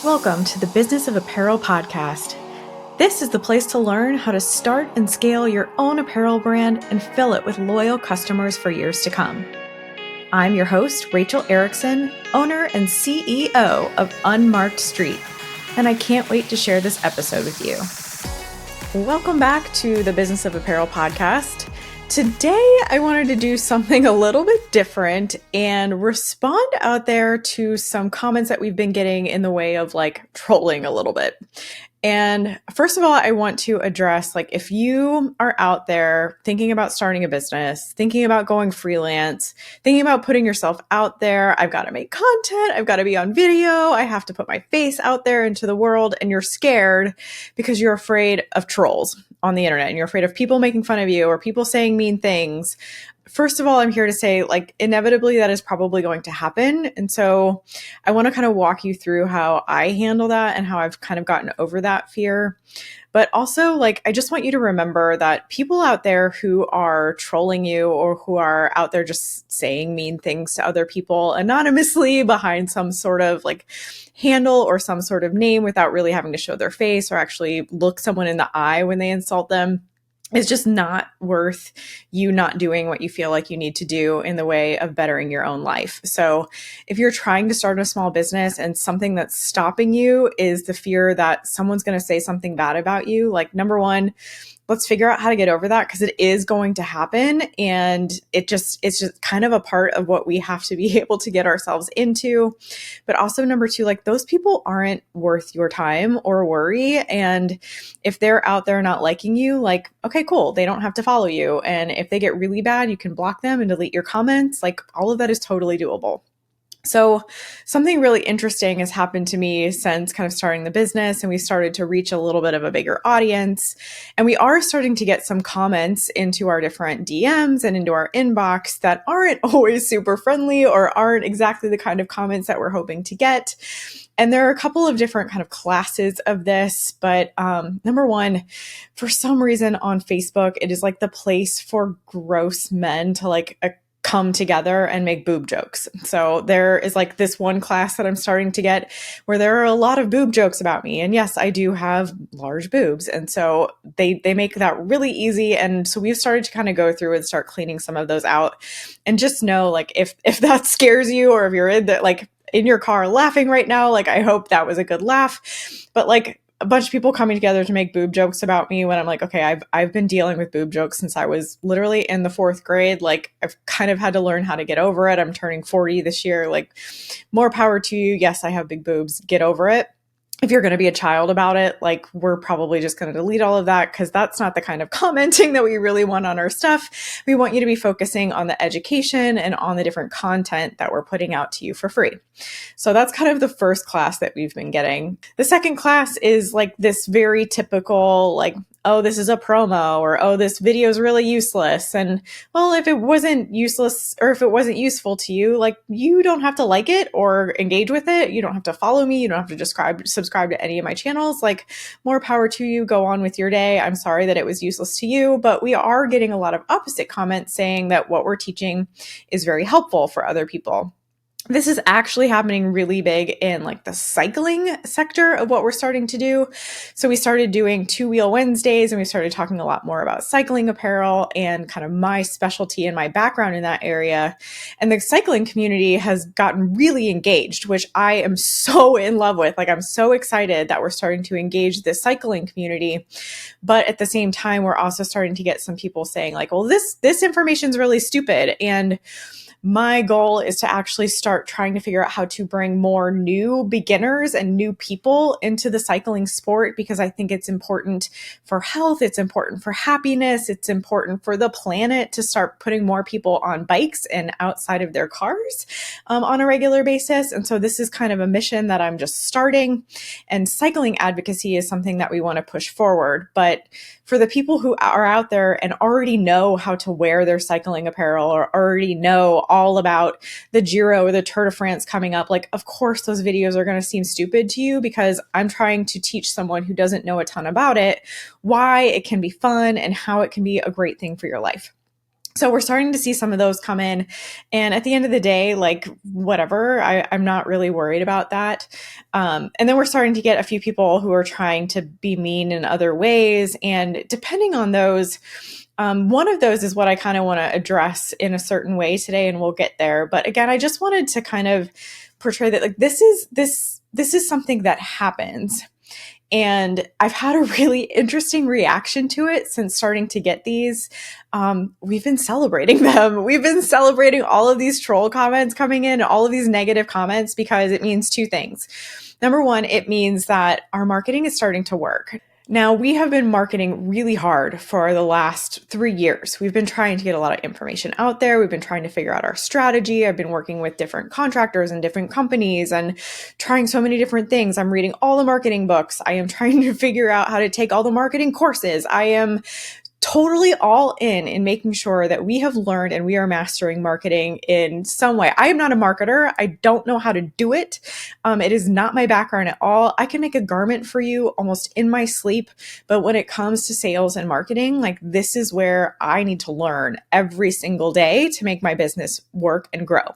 Welcome to the Business of Apparel podcast. This is the place to learn how to start and scale your own apparel brand and fill it with loyal customers for years to come. I'm your host, Rachel Erickson, owner and CEO of Unmarked Street, and I can't wait to share this episode with you. Welcome back to the Business of Apparel podcast. Today, I wanted to do something a little bit different and respond out there to some comments that we've been getting in the way of trolling a little bit. And first of all, I want to address, if you are out there thinking about starting a business, thinking about going freelance, thinking about putting yourself out there, I've got to make content, I've got to be on video, I have to put my face out there into the world, and you're scared because you're afraid of trolls on the internet and you're afraid of people making fun of you or people saying mean things. First of all, I'm here to say, inevitably that is probably going to happen. And so I want to kind of walk you through how I handle that and how I've kind of gotten over that fear. But also, I just want you to remember that people out there who are trolling you or who are out there just saying mean things to other people anonymously behind some sort of handle or some sort of name without really having to show their face or actually look someone in the eye when they insult them, it's just not worth you not doing what you feel like you need to do in the way of bettering your own life. So if you're trying to start a small business and something that's stopping you is the fear that someone's going to say something bad about you, number one, let's figure out how to get over that because it is going to happen. And it's just kind of a part of what we have to be able to get ourselves into. But also number two, those people aren't worth your time or worry. And if they're out there not liking you, okay, cool. They don't have to follow you. And if they get really bad, you can block them and delete your comments. All of that is totally doable. So something really interesting has happened to me since kind of starting the business, and we started to reach a little bit of a bigger audience. And we are starting to get some comments into our different DMs and into our inbox that aren't always super friendly or aren't exactly the kind of comments that we're hoping to get. And there are a couple of different kind of classes of this, but number one, for some reason on Facebook, it is the place for gross men to come together and make boob jokes. So there is this one class that I'm starting to get where there are a lot of boob jokes about me. And yes, I do have large boobs. And so they make that really easy. And so we've started to kind of go through and start cleaning some of those out. And just know, if that scares you or if you're in your car laughing right now, I hope that was a good laugh. But a bunch of people coming together to make boob jokes about me when I'm okay, I've been dealing with boob jokes since I was literally in the 4th grade. I've kind of had to learn how to get over it. I'm turning 40 this year. More power to you. Yes, I have big boobs. Get over it. If you're going to be a child about it, we're probably just going to delete all of that because that's not the kind of commenting that we really want on our stuff. We want you to be focusing on the education and on the different content that we're putting out to you for free. So that's kind of the first class that we've been getting. The second class is this very typical, oh, this is a promo, or, oh, this video is really useless. And well, if it wasn't useless or if it wasn't useful to you, you don't have to like it or engage with it. You don't have to follow me. You don't have to subscribe to any of my channels. More power to you. Go on with your day. I'm sorry that it was useless to you, but we are getting a lot of opposite comments saying that what we're teaching is very helpful for other people. This is actually happening really big in the cycling sector of what we're starting to do. So we started doing 2-wheel Wednesdays and we started talking a lot more about cycling apparel and kind of my specialty and my background in that area. And the cycling community has gotten really engaged, which I am so in love with. I'm so excited that we're starting to engage the cycling community. But at the same time, we're also starting to get some people saying well, this information is really stupid. And my goal is to actually start trying to figure out how to bring more new beginners and new people into the cycling sport because I think it's important for health, it's important for happiness, it's important for the planet to start putting more people on bikes and outside of their cars on a regular basis. And so this is kind of a mission that I'm just starting. And cycling advocacy is something that we want to push forward. But for the people who are out there and already know how to wear their cycling apparel or already know all about the Giro or the Tour de France coming up, of course those videos are going to seem stupid to you because I'm trying to teach someone who doesn't know a ton about it why it can be fun and how it can be a great thing for your life. So we're starting to see some of those come in. And at the end of the day, like whatever, I'm not really worried about that. And then we're starting to get a few people who are trying to be mean in other ways. And depending on those, one of those is what I kind of want to address in a certain way today, and we'll get there. But again, I just wanted to kind of portray that like this is something that happens. And I've had a really interesting reaction to it since starting to get these. We've been celebrating them. We've been celebrating all of these troll comments coming in, all of these negative comments, because it means two things. Number one, it means that our marketing is starting to work. Now, we have been marketing really hard for the last 3 years. We've been trying to get a lot of information out there. We've been trying to figure out our strategy. I've been working with different contractors and different companies and trying so many different things. I'm reading all the marketing books. I am trying to figure out how to take all the marketing courses. I am totally all in making sure that we have learned and we are mastering marketing in some way. I am not a marketer. I don't know how to do it. It is not my background at all. I can make a garment for you almost in my sleep. But when it comes to sales and marketing, like this is where I need to learn every single day to make my business work and grow.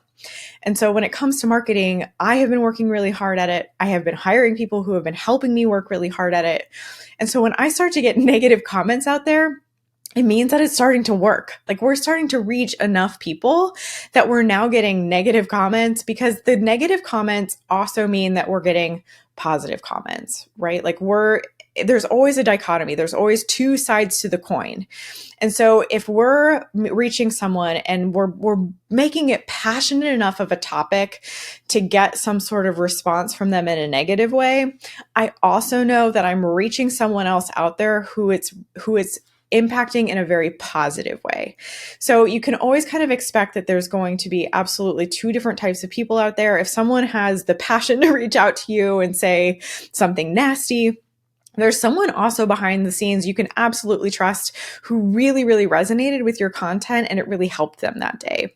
And so when it comes to marketing, I have been working really hard at it. I have been hiring people who have been helping me work really hard at it. And so when I start to get negative comments out there, it means that it's starting to work. Like we're starting to reach enough people that we're now getting negative comments, because the negative comments also mean that we're getting positive comments, right? Like there's always a dichotomy. There's always two sides to the coin. And so if we're reaching someone and we're making it passionate enough of a topic to get some sort of response from them in a negative way, I also know that I'm reaching someone else out there who it's impacting in a very positive way. So you can always kind of expect that there's going to be absolutely two different types of people out there. If someone has the passion to reach out to you and say something nasty, there's someone also behind the scenes you can absolutely trust who really, really resonated with your content and it really helped them that day.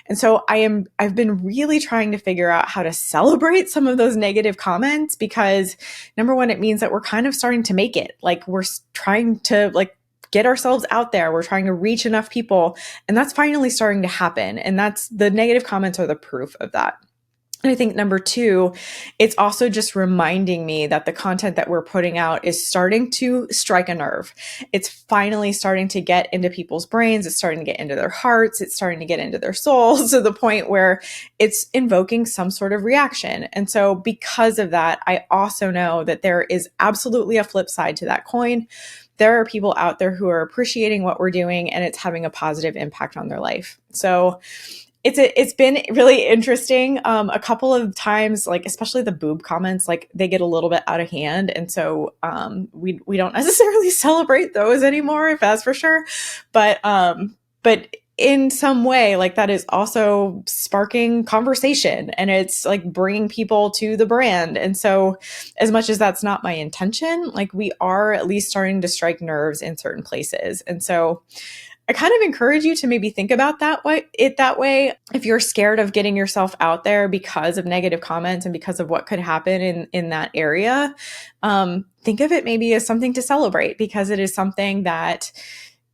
And so I've been really trying to figure out how to celebrate some of those negative comments, because number one, it means that we're kind of starting to make it. Like we're trying to get ourselves out there. We're trying to reach enough people, and that's finally starting to happen. And that's the negative comments are the proof of that. And I think number two, it's also just reminding me that the content that we're putting out is starting to strike a nerve. It's finally starting to get into people's brains. It's starting to get into their hearts. It's starting to get into their souls to the point where it's invoking some sort of reaction. And so because of that, I also know that there is absolutely a flip side to that coin. There are people out there who are appreciating what we're doing and it's having a positive impact on their life. So it's been really interesting. A couple of times, like especially the boob comments, like they get a little bit out of hand. And so we don't necessarily celebrate those anymore, if that's for sure. But in some way, like that is also sparking conversation and it's like bringing people to the brand. And so as much as that's not my intention, like we are at least starting to strike nerves in certain places. And so I kind of encourage you to maybe think about that way. If you're scared of getting yourself out there because of negative comments and because of what could happen in that area, think of it maybe as something to celebrate, because it is something that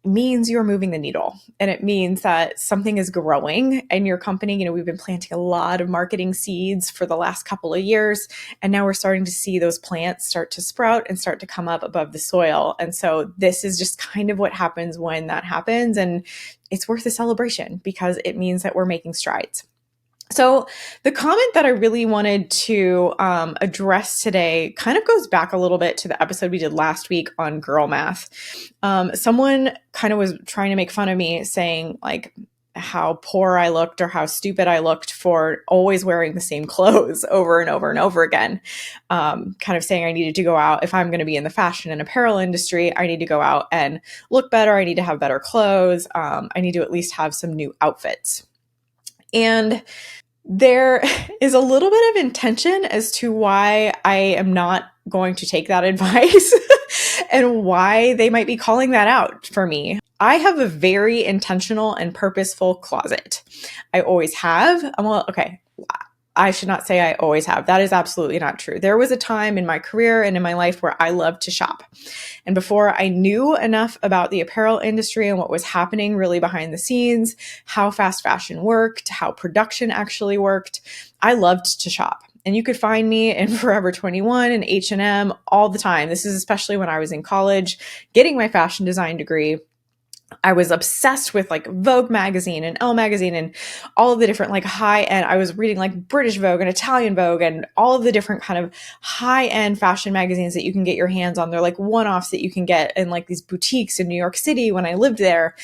means you're moving the needle and it means that something is growing in your company. You know, we've been planting a lot of marketing seeds for the last couple of years, and now we're starting to see those plants start to sprout and start to come up above the soil. And so this is just kind of what happens when that happens. And it's worth a celebration because it means that we're making strides. So the comment that I really wanted to address today kind of goes back a little bit to the episode we did last week on girl math. Someone kind of was trying to make fun of me, saying like how poor I looked or how stupid I looked for always wearing the same clothes over and over and over again. Kind of saying I needed to go out, if I'm going to be in the fashion and apparel industry, I need to go out and look better. I need to have better clothes. I need to at least have some new outfits. And there is a little bit of intention as to why I am not going to take that advice and why they might be calling that out for me. I have a very intentional and purposeful closet. I always have. I should not say I always have. That is absolutely not true. There was a time in my career and in my life where I loved to shop. And before I knew enough about the apparel industry and what was happening really behind the scenes, how fast fashion worked, how production actually worked, I loved to shop. And you could find me in Forever 21 and H&M all the time. This is especially when I was in college getting my fashion design degree. I was obsessed with like Vogue magazine and Elle magazine and all of the different like high end. I was reading like British Vogue and Italian Vogue and all of the different kind of high end fashion magazines that you can get your hands on. They're like one-offs that you can get in like these boutiques in New York City when I lived there.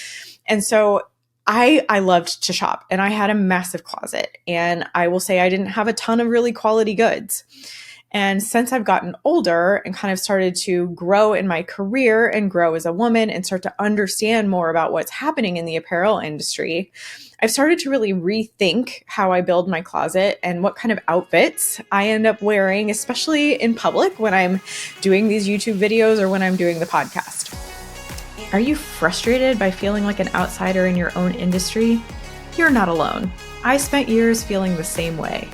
And so I loved to shop, and I had a massive closet, and I will say I didn't have a ton of really quality goods. And since I've gotten older and kind of started to grow in my career and grow as a woman and start to understand more about what's happening in the apparel industry, I've started to really rethink how I build my closet and what kind of outfits I end up wearing, especially in public when I'm doing these YouTube videos or when I'm doing the podcast. Are you frustrated by feeling like an outsider in your own industry? You're not alone. I spent years feeling the same way.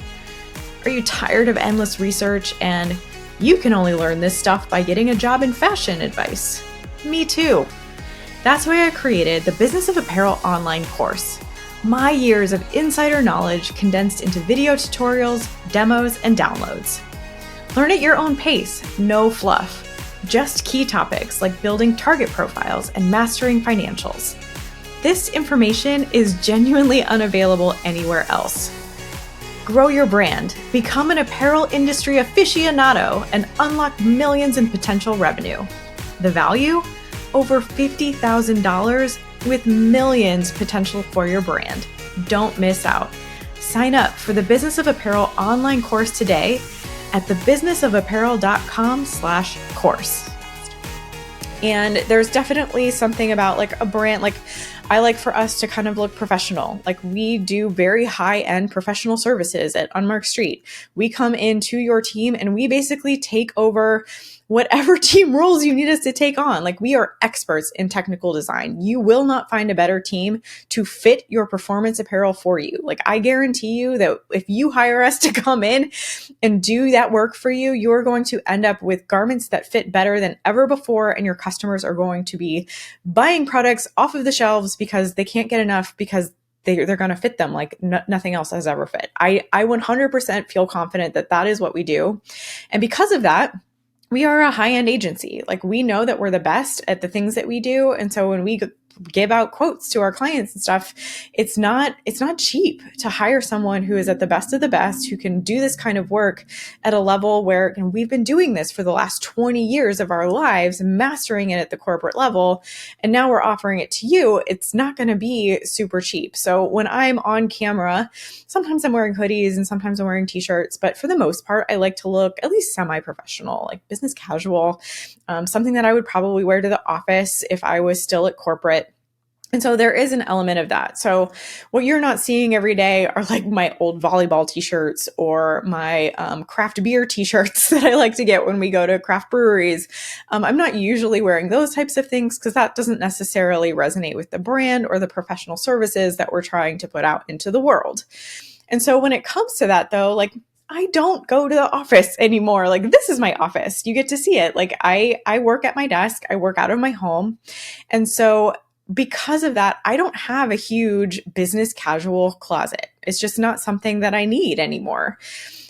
Are you tired of endless research and you can only learn this stuff by getting a job in fashion advice? Me too. That's why I created the Business of Apparel online course. My years of insider knowledge condensed into video tutorials, demos, and downloads. Learn at your own pace, no fluff. Just key topics like building target profiles and mastering financials. This information is genuinely unavailable anywhere else. Grow your brand, become an apparel industry aficionado, and unlock millions in potential revenue. The value? Over $50,000 with millions potential for your brand. Don't miss out. Sign up for the Business of Apparel online course today at thebusinessofapparel.com/course. And there's definitely something about like a brand, like I like for us to kind of look professional. Like we do very high-end professional services at Unmarked Street. We come into your team and we basically take over whatever team roles you need us to take on. Like we are experts in technical design. You will not find a better team to fit your performance apparel for you. Like I guarantee you that if you hire us to come in and do that work for you, you're going to end up with garments that fit better than ever before. And your customers are going to be buying products off of the shelves because they can't get enough because they're going to fit them like nothing else has ever fit. I 100% feel confident that that is what we do. And because of that, we are a high-end agency. Like we know that we're the best at the things that we do. And so when we give out quotes to our clients and stuff, it's not cheap to hire someone who is at the best of the best, who can do this kind of work at a level where we've been doing this for the last 20 years of our lives, mastering it at the corporate level. And now we're offering it to you. It's not going to be super cheap. So when I'm on camera, sometimes I'm wearing hoodies and sometimes I'm wearing t-shirts, but for the most part, I like to look at least semi-professional, like business casual, something that I would probably wear to the office if I was still at corporate. And so there is an element of that. So what you're not seeing every day are like my old volleyball t-shirts or my craft beer t-shirts that I like to get when we go to craft breweries. I'm not usually wearing those types of things because that doesn't necessarily resonate with the brand or the professional services that we're trying to put out into the world. And so when it comes to that though, like I don't go to the office anymore. Like this is my office. You get to see it. Like I work at my desk. I work out of my home. And so because of that, I don't have a huge business casual closet. It's just not something that I need anymore.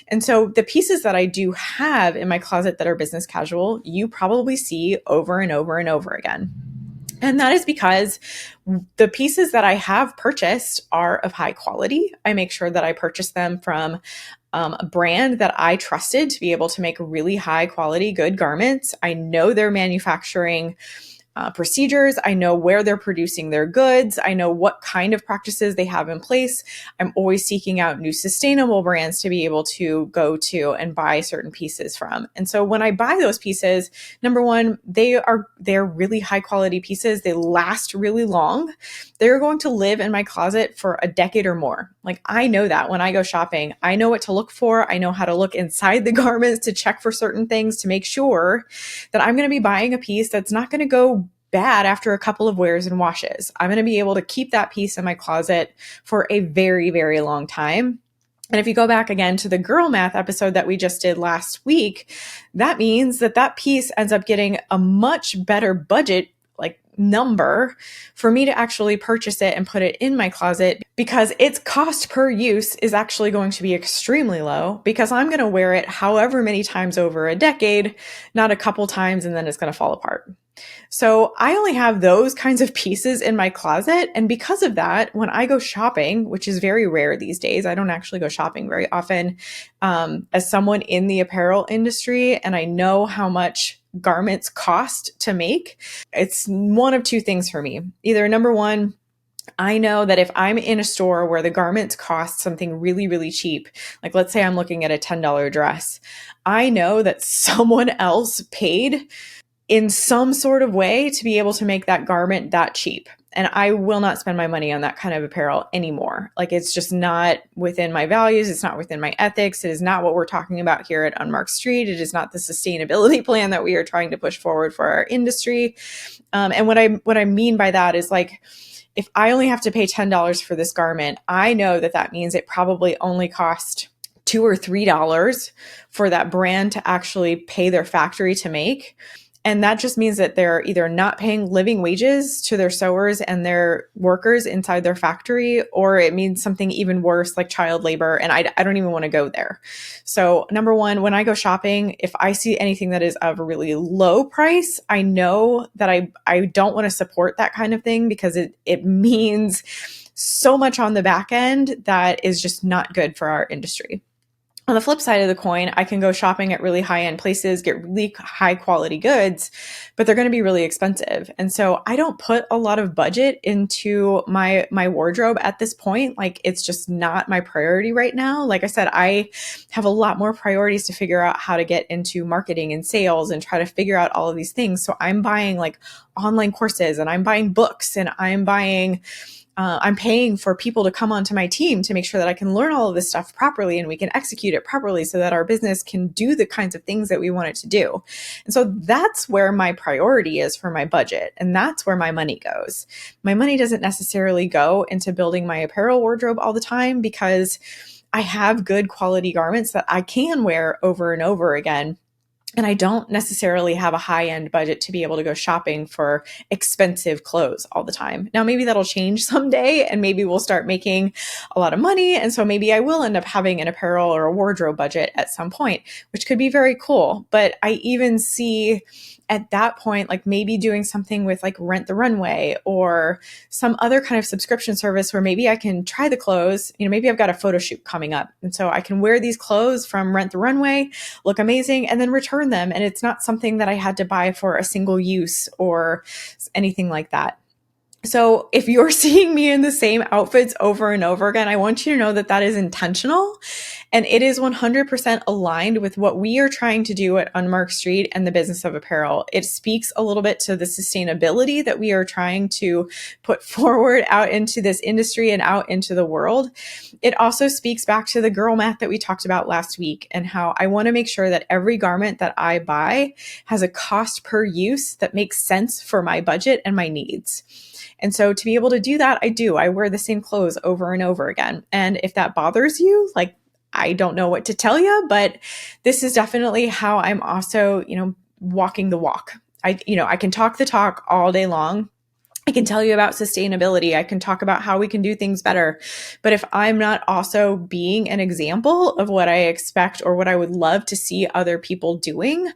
And so the pieces that I do have in my closet that are business casual, you probably see over and over and over again. And that is because the pieces that I have purchased are of high quality. I make sure that I purchase them from a brand that I trusted to be able to make really high quality, good garments. I know their manufacturing procedures. I know where they're producing their goods. I know what kind of practices they have in place. I'm always seeking out new sustainable brands to be able to go to and buy certain pieces from. And so when I buy those pieces, number one, they're really high quality pieces. They last really long. They're going to live in my closet for a decade or more. Like I know that when I go shopping, I know what to look for. I know how to look inside the garments to check for certain things to make sure that I'm going to be buying a piece that's not going to go bad after a couple of wears and washes. I'm going to be able to keep that piece in my closet for a very, very long time. And if you go back again to the girl math episode that we just did last week, that means that that piece ends up getting a much better budget like number for me to actually purchase it and put it in my closet, because its cost per use is actually going to be extremely low, because I'm going to wear it however many times over a decade, not a couple times, and then it's going to fall apart. So I only have those kinds of pieces in my closet. And because of that, when I go shopping, which is very rare these days, I don't actually go shopping very often, as someone in the apparel industry, and I know how much garments cost to make, it's one of two things for me. Either number one, I know that if I'm in a store where the garments cost something really, really cheap, like let's say I'm looking at a $10 dress, I know that someone else paid in some sort of way to be able to make that garment that cheap. And I will not spend my money on that kind of apparel anymore. Like, it's just not within my values. It's not within my ethics. It is not what we're talking about here at Unmarked Street. It is not the sustainability plan that we are trying to push forward for our industry. And what I mean by that is, like, if I only have to pay $10 for this garment, I know that that means it probably only cost $2 or $3 for that brand to actually pay their factory to make. And that just means that they're either not paying living wages to their sewers and their workers inside their factory, or it means something even worse, like child labor. And I don't even want to go there. So number one, when I go shopping, if I see anything that is of a really low price, I know that I don't want to support that kind of thing, because it means so much on the back end that is just not good for our industry. On the flip side of the coin, I can go shopping at really high-end places, get really high-quality goods, but they're going to be really expensive. And so I don't put a lot of budget into my wardrobe at this point. Like, it's just not my priority right now. Like I said, I have a lot more priorities to figure out how to get into marketing and sales and try to figure out all of these things. So I'm buying like online courses, and I'm buying books, and I'm paying for people to come onto my team to make sure that I can learn all of this stuff properly and we can execute it properly so that our business can do the kinds of things that we want it to do. And so that's where my priority is for my budget. And that's where my money goes. My money doesn't necessarily go into building my apparel wardrobe all the time, because I have good quality garments that I can wear over and over again. And I don't necessarily have a high-end budget to be able to go shopping for expensive clothes all the time. Now, maybe that'll change someday, and maybe we'll start making a lot of money. And so maybe I will end up having an apparel or a wardrobe budget at some point, which could be very cool. But I even see at that point, like maybe doing something with like Rent the Runway or some other kind of subscription service where maybe I can try the clothes. Maybe I've got a photo shoot coming up, and so I can wear these clothes from Rent the Runway, look amazing, and then return them. And it's not something that I had to buy for a single use or anything like that. So if you're seeing me in the same outfits over and over again, I want you to know that that is intentional, and it is 100% aligned with what we are trying to do at Unmarked Street and the business of apparel. It speaks a little bit to the sustainability that we are trying to put forward out into this industry and out into the world. It also speaks back to the girl math that we talked about last week, and how I want to make sure that every garment that I buy has a cost per use that makes sense for my budget and my needs. And so to be able to do that, I wear the same clothes over and over again. And if that bothers you, like, I don't know what to tell you, but this is definitely how I'm also, walking the walk. I can talk the talk all day long. I can tell you about sustainability. I can talk about how we can do things better. But if I'm not also being an example of what I expect or what I would love to see other people doing,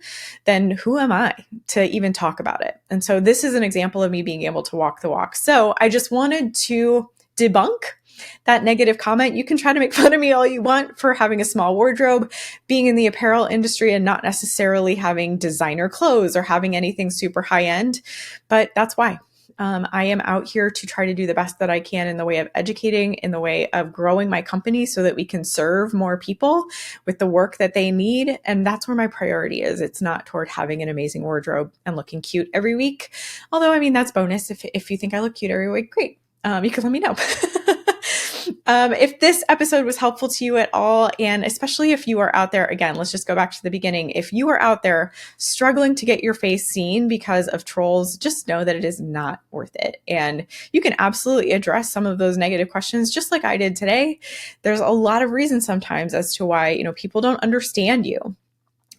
then who am I to even talk about it? And so this is an example of me being able to walk the walk. So I just wanted to debunk that negative comment. You can try to make fun of me all you want for having a small wardrobe, being in the apparel industry and not necessarily having designer clothes or having anything super high end, but that's why. I am out here to try to do the best that I can in the way of educating, in the way of growing my company so that we can serve more people with the work that they need. And that's where my priority is. It's not toward having an amazing wardrobe and looking cute every week. Although, that's bonus. If you think I look cute every week, great. You can let me know. If this episode was helpful to you at all, and especially if you are out there, again, let's just go back to the beginning. If you are out there struggling to get your face seen because of trolls, just know that it is not worth it. And you can absolutely address some of those negative questions just like I did today. There's a lot of reasons sometimes as to why, people don't understand you.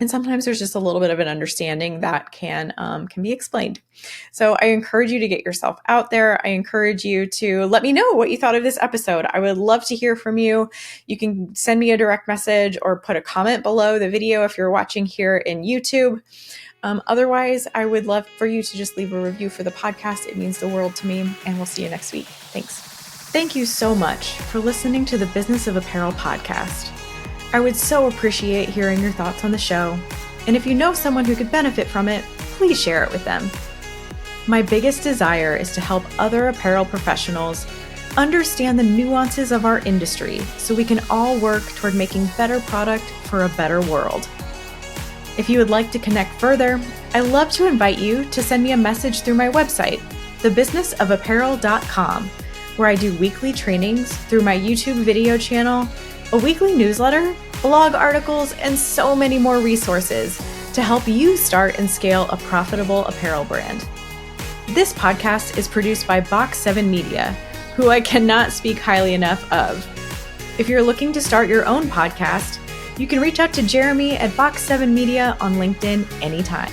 And sometimes there's just a little bit of an understanding that can be explained. So I encourage you to get yourself out there. I encourage you to let me know what you thought of this episode. I would love to hear from you. You can send me a direct message or put a comment below the video if you're watching here in YouTube. Otherwise, I would love for you to just leave a review for the podcast. It means the world to me, and we'll see you next week. Thanks. Thank you so much for listening to the Business of Apparel podcast. I would so appreciate hearing your thoughts on the show. And if you know someone who could benefit from it, please share it with them. My biggest desire is to help other apparel professionals understand the nuances of our industry so we can all work toward making better product for a better world. If you would like to connect further, I'd love to invite you to send me a message through my website, thebusinessofapparel.com, where I do weekly trainings through my YouTube video channel, a weekly newsletter, blog articles, and so many more resources to help you start and scale a profitable apparel brand. This podcast is produced by Box 7 Media, who I cannot speak highly enough of. If you're looking to start your own podcast, you can reach out to Jeremy at Box 7 Media on LinkedIn anytime.